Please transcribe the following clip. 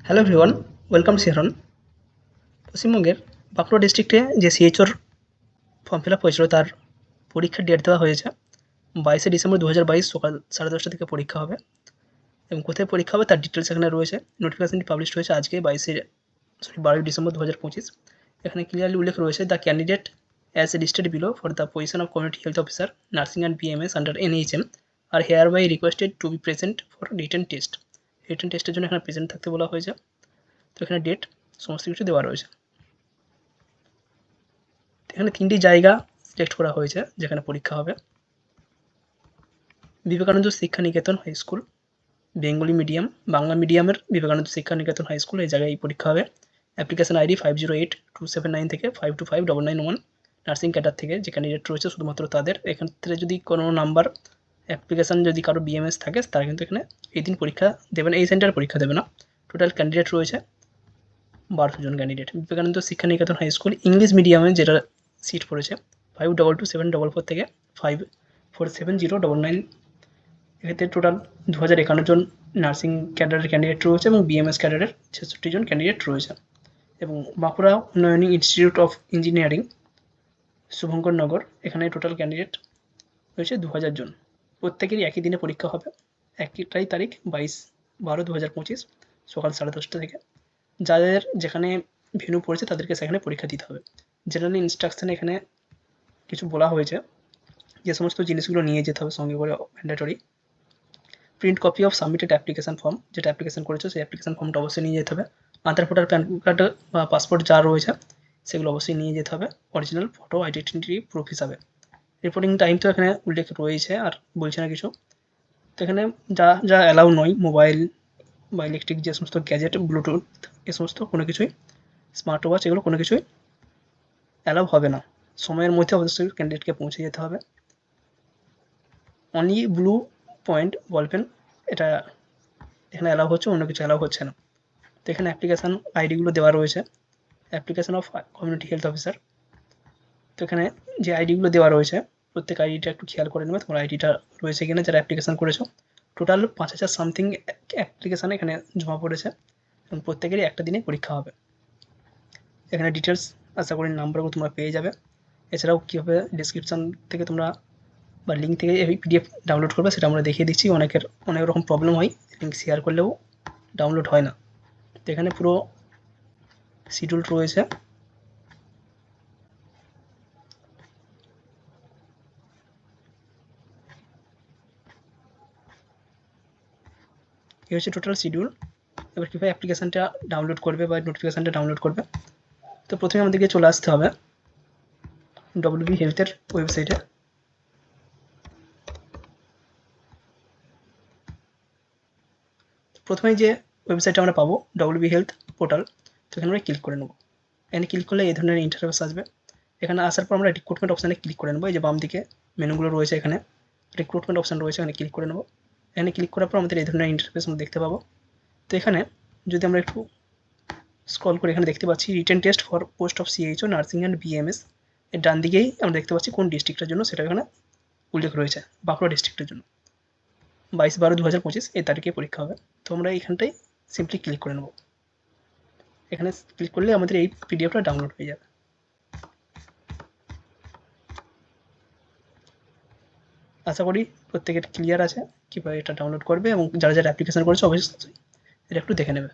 Hello everyone, welcome শিহরণ। পশ্চিমবঙ্গের বাঁকুড়া ডিস্ট্রিক্টে যে সিএইচওর ফর্ম ফিল আপ হয়েছিল তার পরীক্ষার ডেট দেওয়া হয়েছে 22শে ডিসেম্বর 2022 সকাল 10:30 থেকে পরীক্ষা হবে এবং কোথায় পরীক্ষা হবে তার ডিটেলস এখানে রয়েছে। নোটিফিকেশনটি পাবলিশ হয়েছে আজকে 12ই ডিসেম্বর 2025। এখানে ক্লিয়ারলি উল্লেখ রয়েছে the candidate as listed below for the position of community health officer nursing and BMS under NHM are hereby requested to be present for written test. Written টেস্টের জন্য এখানে present থাকতে বলা হয়েছে। তো এখানে ডেট সমস্ত কিছু দেওয়া রয়েছে। এখানে 3টি জায়গা সিলেক্ট করা হয়েছে যেখানে পরীক্ষা হবে। Vivekananda Shiksha Niketan high school, Bengali medium, Bangla মিডিয়ামের বিবেকানন্দ শিক্ষা নিকেতন হাই স্কুল, এই জায়গায় এই পরীক্ষা হবে। অ্যাপ্লিকেশন আইডি 508279 থেকে 525991। নার্সিং ক্যাডার থেকে যে ক্যান্ডিডেট রয়েছে শুধুমাত্র তাদের। এখান থেকে যদি কোনো নাম্বার অ্যাপ্লিকেশন যদি কারো বিএমএস থাকে তারা কিন্তু এখানে এই দিন পরীক্ষা দেবে না, এই সেন্টারে পরীক্ষা দেবে না। টোটাল ক্যান্ডিডেট রয়েছে 12 জন candidate. Vivekananda Shiksha Niketan high school English মিডিয়ামে যেটা সিট পড়েছে 522744 থেকে 547099। এক্ষেত্রে টোটাল 2051 জন নার্সিং ক্যাডারের ক্যান্ডিডেট রয়েছে এবং বিএমএস ক্যাডারের 66 জন ক্যান্ডিডেট রয়েছে। এবং Bankura Unnayani institute of engineering Shubhankar Nagar, এখানে টোটাল ক্যান্ডিডেট রয়েছে 2000 জন। প্রত্যেকেরই একই দিনে পরীক্ষা হবে, একটাই তারিখ 22/12/2025 সকাল 10:30 থেকে। যাদের যেখানে ভেন্যু পড়েছে তাদেরকে সেখানে পরীক্ষা দিতে হবে। জেনারেলি ইনস্ট্রাকশানে এখানে কিছু বলা হয়েছে যে সমস্ত জিনিসগুলো নিয়ে যেতে হবে সঙ্গে করে mandatory. Print copy of submitted application form, যেটা অ্যাপ্লিকেশন করেছো সেই অ্যাপ্লিকেশন ফর্মটা অবশ্যই নিয়ে যেতে হবে। আধার ভোটার প্যান কার্ড বা পাসপোর্ট যা রয়েছে সেগুলো অবশ্যই নিয়ে যেতে হবে অরিজিনাল ফটো আইডেন্টিটি প্রুফ হিসাবে। রিপোর্টিং টাইম তো এখানে উল্লেখ রয়েছে, আর বলছে না কিছু। তো এখানে যা যা অ্যালাউ নয়, মোবাইল বা ইলেকট্রিক যে সমস্ত গ্যাজেট, ব্লুটুথ, এ সমস্ত কোনো কিছুই, স্মার্ট ওয়াচ, এগুলো কোনো কিছুই অ্যালাউ হবে না। সময়ের মধ্যে অবশ্যই ক্যান্ডিডেটকে পৌঁছে যেতে হবে। Only blue point ball pen এটা এখানে অ্যালাউ হচ্ছে, অন্য কিছু অ্যালাউ হচ্ছে না। তো এখানে অ্যাপ্লিকেশান আইডিগুলো দেওয়া রয়েছে। Application of community health officer, তো এখানে যে আইডিগুলো দেওয়া রয়েছে প্রত্যেক আইডিটা একটু খেয়াল করে নেবে তোমার আইডিটা রয়েছে কিনা যারা অ্যাপ্লিকেশান করেছো। টোটাল 5000 সামথিং অ্যাপ্লিকেশান এখানে জমা পড়েছে এবং প্রত্যেকেরই একটা দিনে পরীক্ষা হবে। এখানে ডিটেলস আশা করি নাম্বারগুলো তোমরা পেয়ে যাবে। এছাড়াও কীভাবে ডিসক্রিপশান থেকে তোমরা বা লিঙ্ক থেকে এই পিডিএফ ডাউনলোড করবে সেটা আমরা দেখিয়ে দিচ্ছি। অনেক রকম প্রবলেম হয়, লিঙ্ক শেয়ার করলেও ডাউনলোড হয় না। তো এখানে পুরো শিডিউল রয়েছে। এই হচ্ছে টোটাল শিডিউল। এবার কীভাবে অ্যাপ্লিকেশানটা ডাউনলোড করবে বা নোটিফিকেশানটা ডাউনলোড করবে, তো প্রথমে আমাদেরকে চলে আসতে হবে ডব্লিউবি হেলথের ওয়েবসাইটে। প্রথমে যে ওয়েবসাইটটা আমরা পাবো ডব্লিউবি হেলথ পোর্টাল, তো এখানে আমরা ক্লিক করে নেবো। এখানে ক্লিক করলে এই ধরনের ইন্টারফেস আসবে। এখানে আসার পর আমরা রিক্রুটমেন্ট অপশানে ক্লিক করে নেবো। এই যে বাম দিকে মেনুগুলো রয়েছে, এখানে রিক্রুটমেন্ট অপশান রয়েছে, এখানে ক্লিক করে নেবো। এখানে ক্লিক করার পর আমাদের এই ধরনের ইন্টারফেস আমরা দেখতে পাবো। তো এখানে যদি আমরা একটু স্ক্রল করে এখানে দেখতে পাচ্ছি written test for post of CHO nursing and BMS, এর ডান দিকেই আমরা দেখতে পাচ্ছি কোন ডিস্ট্রিক্টের জন্য সেটা এখানে উল্লেখ রয়েছে, বাঁকুড়া ডিস্ট্রিক্টের জন্য 22/12/2025 এই তারিখে পরীক্ষা হবে। তো আমরা এইখানটায় সিম্পলি ক্লিক করে নেব। এখানে ক্লিক করলে আমাদের এই পিডিএফটা ডাউনলোড হয়ে যাবে। আশা করি প্রত্যেকের ক্লিয়ার আছে কীভাবে এটা ডাউনলোড করবে, এবং যারা যারা অ্যাপ্লিকেশন করেছে অবশ্যই এটা একটু দেখে নেবে।